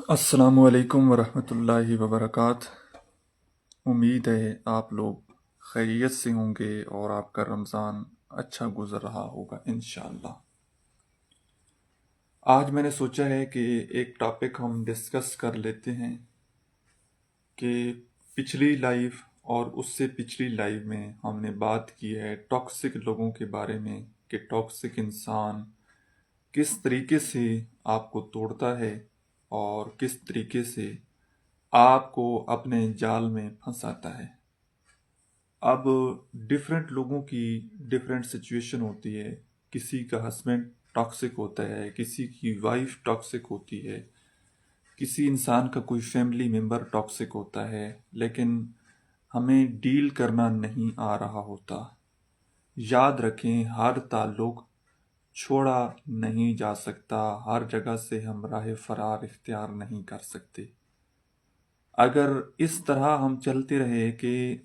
अस्सलामुअलैकुम वरहमतुल्लाहि वबरकात। उम्मीद है आप लोग खैरियत से होंगे और आपका रमज़ान अच्छा गुजर रहा होगा इंशाअल्लाह। आज मैंने सोचा है कि एक टॉपिक हम डिस्कस कर लेते हैं कि पिछली लाइफ और उससे पिछली लाइफ में हमने बात की है टॉक्सिक लोगों के बारे में कि टॉक्सिक इंसान किस तरीके से आपको तोड़ता है और किस तरीके से आपको अपने जाल में फंसाता है। अब डिफरेंट लोगों की डिफरेंट सिचुएशन होती है। किसी का हस्बैंड टॉक्सिक होता है, किसी की वाइफ टॉक्सिक होती है, किसी इंसान का कोई फैमिली मेम्बर टॉक्सिक होता है, लेकिन हमें डील करना नहीं आ रहा होता। याद रखें, हर ताल्लुक छोड़ा नहीं जा सकता, हर जगह से हम राह फरार इख्तियार नहीं कर सकते। अगर इस तरह हम चलते रहे कि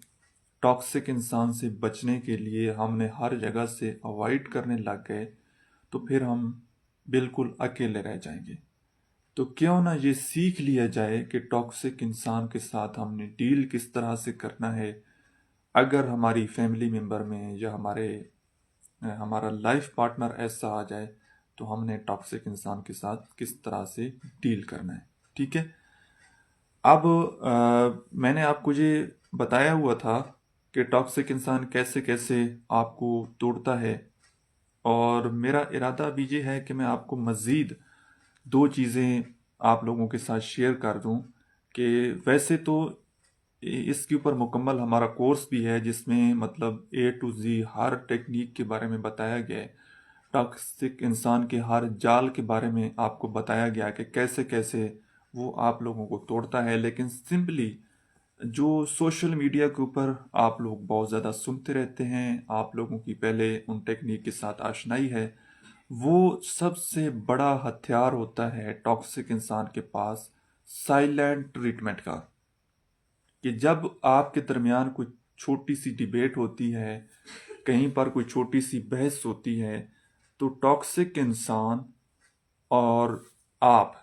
टॉक्सिक इंसान से बचने के लिए हमने हर जगह से अवॉइड करने लग गए तो फिर हम बिल्कुल अकेले रह जाएंगे। तो क्यों ना ये सीख लिया जाए कि टॉक्सिक इंसान के साथ हमने डील किस तरह से करना है। अगर हमारी फैमिली मेम्बर में या हमारा लाइफ पार्टनर ऐसा आ जाए तो हमने टॉक्सिक इंसान के साथ किस तरह से डील करना है। ठीक है। अब मैंने आपको ये बताया हुआ था कि टॉक्सिक इंसान कैसे कैसे आपको तोड़ता है, और मेरा इरादा भी ये है कि मैं आपको मज़ीद दो चीज़ें आप लोगों के साथ शेयर कर दूं कि वैसे तो इसके ऊपर मुकम्मल हमारा कोर्स भी है जिसमें मतलब A to Z her technique के बारे में बताया गया है। टॉक्सिक इंसान के हर जाल के बारे में आपको बताया गया कि कैसे कैसे वो आप लोगों को तोड़ता है। लेकिन सिंपली जो सोशल मीडिया के ऊपर आप लोग बहुत ज़्यादा सुनते रहते हैं, आप लोगों की पहले उन टेक्निक के साथ आशनाई है, वो सबसे बड़ा हथियार होता है टॉक्सिक इंसान के पास साइलेंट ट्रीटमेंट का। कि जब आपके दरमियान कोई छोटी सी डिबेट होती है, कहीं पर कोई छोटी सी बहस होती है, तो टॉक्सिक इंसान और आप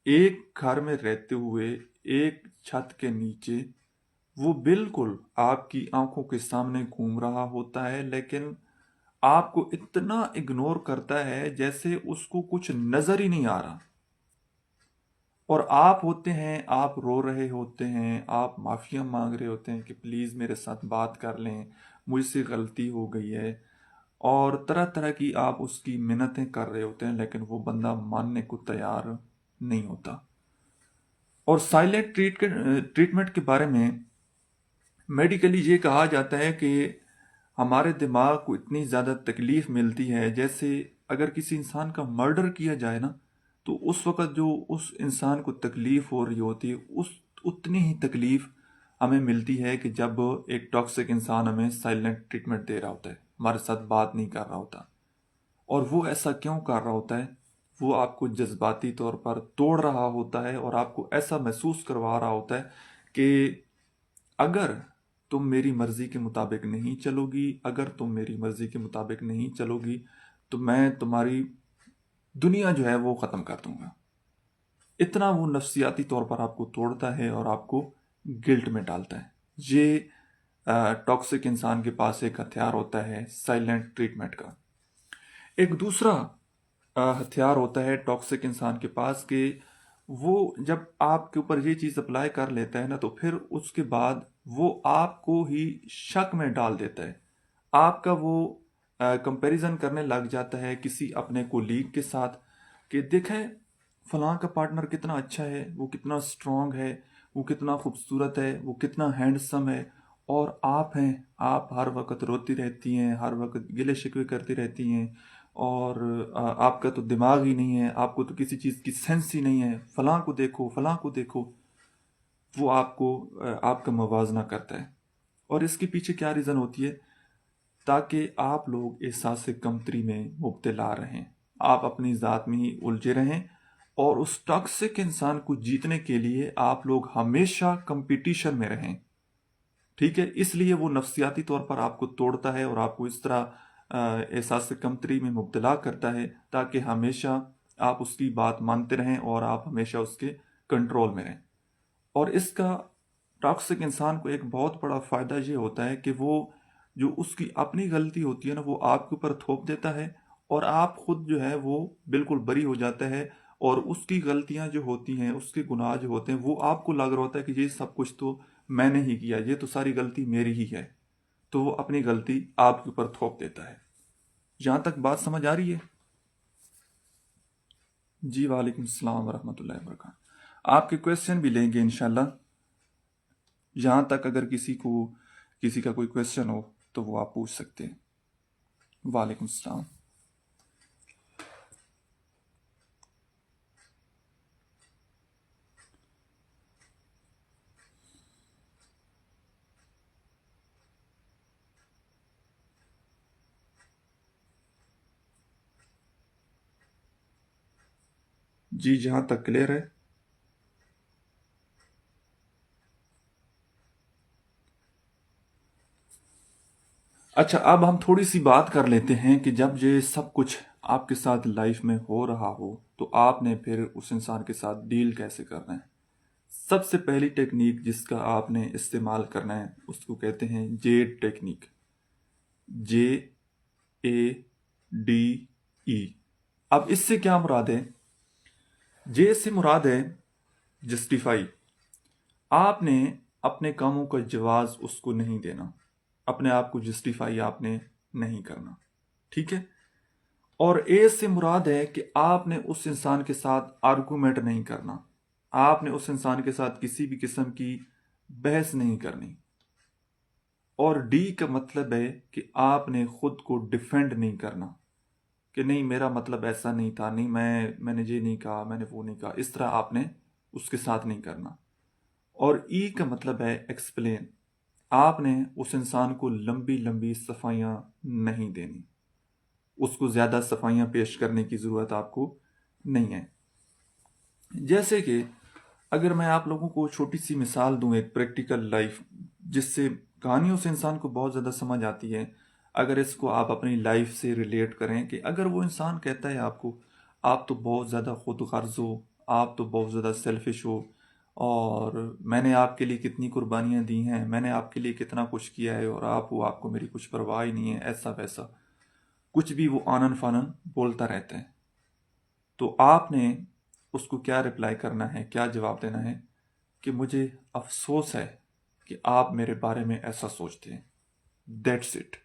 एक घर में रहते हुए एक छत के नीचे, वो बिल्कुल आपकी आंखों के सामने घूम रहा होता है, लेकिन आपको इतना इग्नोर करता है जैसे उसको कुछ नजर ही नहीं आ रहा। और आप होते हैं, आप रो रहे होते हैं, आप माफिया मांग रहे होते हैं कि प्लीज मेरे साथ बात कर लें, मुझसे गलती हो गई है, और तरह तरह की आप उसकी मिन्नतें कर रहे होते हैं, लेकिन वो बंदा मानने को तैयार नहीं होता। और साइलेंट ट्रीटमेंट के बारे में मेडिकली ये कहा जाता है कि हमारे दिमाग को इतनी ज़्यादा तकलीफ मिलती है, जैसे अगर किसी इंसान का मर्डर किया जाए ना, तो उस वक़्त जो उस इंसान को तकलीफ हो रही होती है, उस उतनी ही तकलीफ हमें मिलती है कि जब एक टॉक्सिक इंसान हमें साइलेंट ट्रीटमेंट दे रहा होता है, हमारे साथ बात नहीं कर रहा होता। और वो ऐसा क्यों कर रहा होता है? वो आपको जज्बाती तौर पर तोड़ रहा होता है और आपको ऐसा महसूस करवा रहा होता है कि अगर तुम मेरी मर्जी के मुताबिक नहीं चलोगी, अगर तुम मेरी मर्जी के मुताबिक नहीं चलोगी, तो मैं तुम्हारी दुनिया जो है वो ख़त्म कर दूंगा। इतना वो नफ्सियाती तौर पर आपको तोड़ता है और आपको गिल्ट में डालता है। ये टॉक्सिक इंसान के पास एक हथियार होता है साइलेंट ट्रीटमेंट का। एक दूसरा हथियार होता है टॉक्सिक इंसान के पास कि वो जब आपके ऊपर ये चीज़ अप्लाई कर लेता है ना, तो फिर उसके बाद वो आपको ही शक में डाल देता है। आपका वो कंपैरिजन करने लग जाता है किसी अपने कोलीग के साथ कि देखें फलां का पार्टनर कितना अच्छा है, वो कितना स्ट्रांग है, वो कितना खूबसूरत है, वो कितना हैंडसम है, और आप हैं, आप हर वक्त रोती रहती हैं, हर वक्त गिले शिकवे करती रहती हैं, और आपका तो दिमाग ही नहीं है, आपको तो किसी चीज़ की सेंस ही नहीं है, फलां को देखो, फलां को देखो। वो आपको आपका मुवाजना करता है। और इसके पीछे क्या रीज़न होती है? ताकि आप लोग एहसास कमतरी में मुब्तला रहें, आप अपनी ज़ात में ही उलझे रहें, और उस टॉक्सिक इंसान को जीतने के लिए आप लोग हमेशा कंपटीशन में रहें। ठीक है, इसलिए वो नफ्सियाती तौर पर आपको तोड़ता है और आपको इस तरह एहसास कमतरी में मुब्तला करता है, ताकि हमेशा आप उसकी बात मानते रहें और आप हमेशा उसके कंट्रोल में रहें। और इसका टॉक्सिक इंसान को एक बहुत बड़ा फ़ायदा ये होता है कि वो जो उसकी अपनी गलती होती है ना वो आपके ऊपर थोप देता है, और आप खुद जो है वो बिल्कुल बरी हो जाता है। और उसकी गलतियां जो होती हैं, उसके गुनाह जो होते हैं, वो आपको लग रहा होता है कि ये सब कुछ तो मैंने ही किया, ये तो सारी गलती मेरी ही है। तो वो अपनी गलती आपके ऊपर थोप देता है। यहां तक बात समझ आ रही है? जी, वालेकुम सलाम वरहमतुल्लाहि वबरकातुहू। आपके क्वेश्चन भी लेंगे इंशाल्लाह। यहाँ तक अगर किसी का कोई क्वेश्चन हो तो वो आप पूछ सकते हैं। वालेकुम सलाम। जी, जहाँ तक क्लियर है। अच्छा, अब हम थोड़ी सी बात कर लेते हैं कि जब ये सब कुछ आपके साथ लाइफ में हो रहा हो तो आपने फिर उस इंसान के साथ डील कैसे करना है। सबसे पहली टेक्निक जिसका आपने इस्तेमाल करना है उसको कहते हैं जेड टेक्निक। JADE। अब इससे क्या मुराद है? जे से मुराद है जस्टिफाई। आपने अपने कामों का जवाब उसको नहीं देना, अपने आप को जस्टिफाई आपने नहीं करना, ठीक है। और ए से मुराद है कि आपने उस इंसान के साथ आर्गूमेंट नहीं करना, आपने उस इंसान के साथ किसी भी किस्म की बहस नहीं करनी। और डी का मतलब है कि आपने खुद को डिफेंड नहीं करना कि नहीं मेरा मतलब ऐसा नहीं था, नहीं मैंने ये नहीं कहा, मैंने वो नहीं कहा, इस तरह आपने उसके साथ नहीं करना। और ई का मतलब है एक्सप्लेन। आपने उस इंसान को लंबी लंबी सफाइयां नहीं देनी, उसको ज्यादा सफाइयां पेश करने की जरूरत आपको नहीं है। जैसे कि अगर मैं आप लोगों को छोटी सी मिसाल दूं, एक प्रैक्टिकल लाइफ जिससे कहानियों से इंसान को बहुत ज़्यादा समझ आती है। अगर इसको आप अपनी लाइफ से रिलेट करें कि अगर वो इंसान कहता है आपको आप तो बहुत ज़्यादा खुद गर्ज हो, आप तो बहुत ज़्यादा सेल्फिश हो, और मैंने आपके लिए कितनी कुर्बानियाँ दी हैं, मैंने आपके लिए कितना कुछ किया है, और आपको मेरी कुछ परवाह ही नहीं है, ऐसा वैसा कुछ भी वो आनन फानन बोलता रहता है। तो आपने उसको क्या रिप्लाई करना है, क्या जवाब देना है कि मुझे अफसोस है कि आप मेरे बारे में ऐसा सोचते हैं। That's it.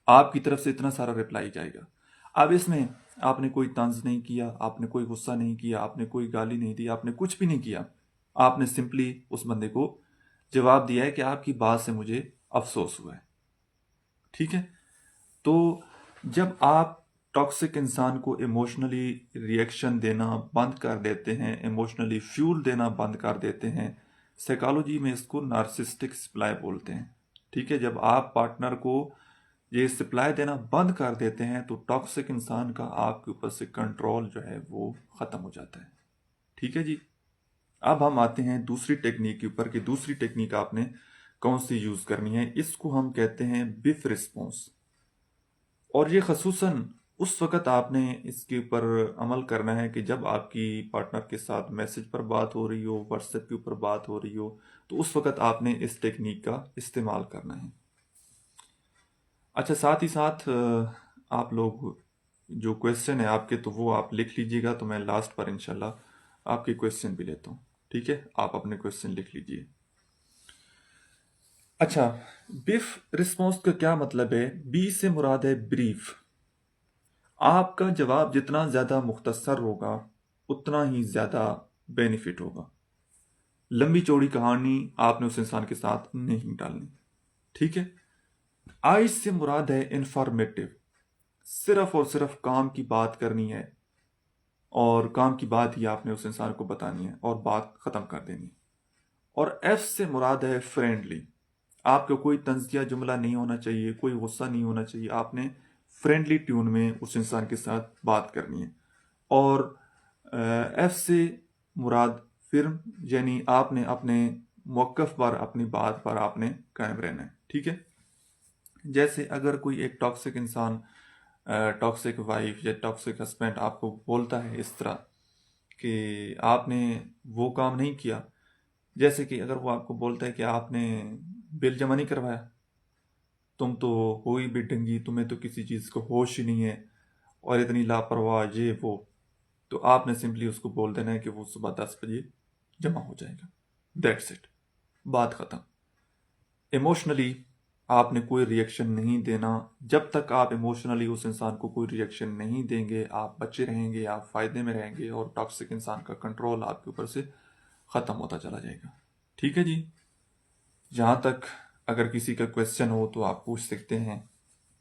आपकी तरफ से इतना सारा रिप्लाई जाएगा। अब इसमें आपने कोई तंज नहीं किया, आपने कोई गुस्सा नहीं किया, आपने कोई गाली नहीं दी, आपने कुछ भी नहीं किया। आपने सिंपली उस बंदे को जवाब दिया है कि आपकी बात से मुझे अफसोस हुआ है, ठीक है। तो जब आप टॉक्सिक इंसान को इमोशनली रिएक्शन देना बंद कर देते हैं, इमोशनली फ्यूल देना बंद कर देते हैं, साइकोलॉजी में इसको नार्सिस्टिक सप्लाई बोलते हैं, ठीक है। जब आप पार्टनर को ये सप्लाई देना बंद कर देते हैं तो टॉक्सिक इंसान का आपके ऊपर से कंट्रोल जो है वो ख़त्म हो जाता है, ठीक है जी। अब हम आते हैं दूसरी टेक्निक के ऊपर कि दूसरी टेक्निक आपने कौन सी यूज़ करनी है। इसको हम कहते हैं बिफ रिस्पॉन्स। और ये खसूसन उस वक़्त आपने इसके ऊपर अमल करना है कि जब आपकी पार्टनर के साथ मैसेज पर बात हो रही हो, व्हाट्सएप के ऊपर बात हो रही हो, तो उस वक़्त आपने इस टेक्निक का इस्तेमाल करना है। अच्छा, साथ ही साथ आप लोग जो क्वेश्चन है आपके तो वो आप लिख लीजिएगा, तो मैं लास्ट पर इंशाल्लाह आपके क्वेश्चन भी लेता हूँ, ठीक है। आप अपने क्वेश्चन लिख लीजिए। अच्छा, बिफ रिस्पॉन्स का क्या मतलब है? बी से मुराद है ब्रीफ। आपका जवाब जितना ज़्यादा मुख्तसर होगा उतना ही ज़्यादा बेनिफिट होगा। लंबी चौड़ी कहानी आपने उस इंसान के साथ नहीं डालनी, ठीक है। आई से मुराद है इंफॉर्मेटिव। सिर्फ और सिर्फ काम की बात करनी है, और काम की बात ही आपने उस इंसान को बतानी है और बात ख़त्म कर देनी है। और एफ से मुराद है फ्रेंडली। आपका कोई तंजिया जुमला नहीं होना चाहिए, कोई गुस्सा नहीं होना चाहिए, आपने फ्रेंडली ट्यून में उस इंसान के साथ बात करनी है। और एफ से मुराद फिर यानी आपने अपने मौक़िफ़ पर, अपनी बात पर आपने कायम रहना है, ठीक है। जैसे अगर कोई एक टॉक्सिक इंसान, टॉक्सिक वाइफ या टॉक्सिक हस्बैंड आपको बोलता है इस तरह कि आपने वो काम नहीं किया। जैसे कि अगर वो आपको बोलता है कि आपने बिल जमा नहीं करवाया, तुम तो हो ही बेढंगी, तुम्हें तो किसी चीज़ को होश ही नहीं है और इतनी लापरवाह ये वो, तो आपने सिंपली उसको बोल देना है कि वो सुबह 10 बजे जमा हो जाएगा। दैट्स इट, बात खत्म। इमोशनली आपने कोई रिएक्शन नहीं देना। जब तक आप इमोशनली उस इंसान को कोई रिएक्शन नहीं देंगे, आप बचे रहेंगे, आप फायदे में रहेंगे और टॉक्सिक इंसान का कंट्रोल आपके ऊपर से ख़त्म होता चला जाएगा। ठीक है जी। जहाँ तक अगर किसी का क्वेश्चन हो तो आप पूछ सकते हैं,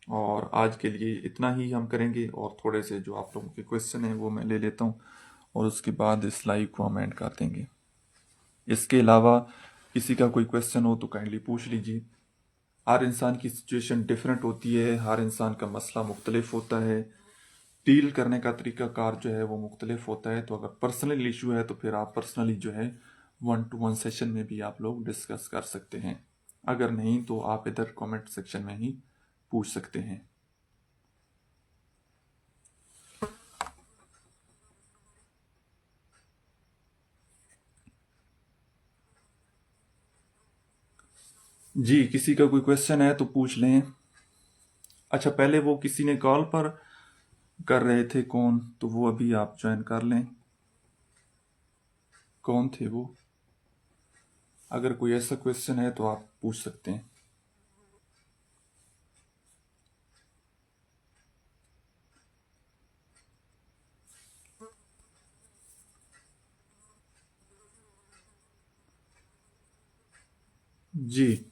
और आज के लिए इतना ही हम करेंगे, और थोड़े से जो आप लोगों के क्वेश्चन हैं वो मैं ले लेता हूँ और उसके बाद इस लाइव को हम एंड कर देंगे। इसके अलावा किसी का कोई क्वेश्चन हो तो काइंडली पूछ लीजिए। हर इंसान की सिचुएशन डिफरेंट होती है, हर इंसान का मसला मुख्तलिफ होता है, डील करने का तरीका कार जो है वो मुख्तलिफ होता है। तो अगर पर्सनल इशू है तो फिर आप पर्सनली जो है 1-to-1 सेशन में भी आप लोग डिस्कस कर सकते हैं। अगर नहीं तो आप इधर कमेंट सेक्शन में ही पूछ सकते हैं। जी, किसी का कोई क्वेश्चन है तो पूछ लें। अच्छा, पहले वो किसी ने कॉल पर कर रहे थे, कौन, तो वो अभी आप ज्वाइन कर लें। कौन थे वो? अगर कोई ऐसा क्वेश्चन है तो आप पूछ सकते हैं। जी,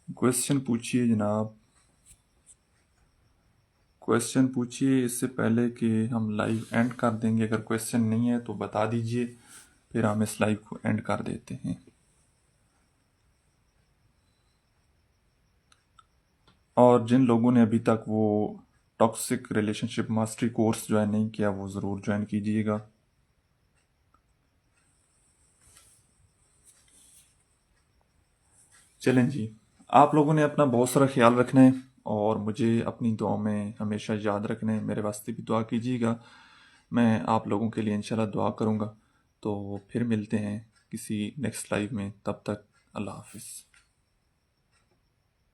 क्वेश्चन पूछिए जनाब, क्वेश्चन पूछिए इससे पहले कि हम लाइव एंड कर देंगे। अगर क्वेश्चन नहीं है तो बता दीजिए, फिर हम इस लाइव को एंड कर देते हैं। और जिन लोगों ने अभी तक वो toxic relationship mastery course join नहीं किया वो ज़रूर ज्वाइन कीजिएगा। चलें जी, आप लोगों ने अपना बहुत सारा ख्याल रखना है और मुझे अपनी दुआ में हमेशा याद रखना है। मेरे वास्ते भी दुआ कीजिएगा, मैं आप लोगों के लिए इंशाल्लाह दुआ करूँगा। तो फिर मिलते हैं किसी नेक्स्ट लाइव में, तब तक अल्लाह हाफिज़।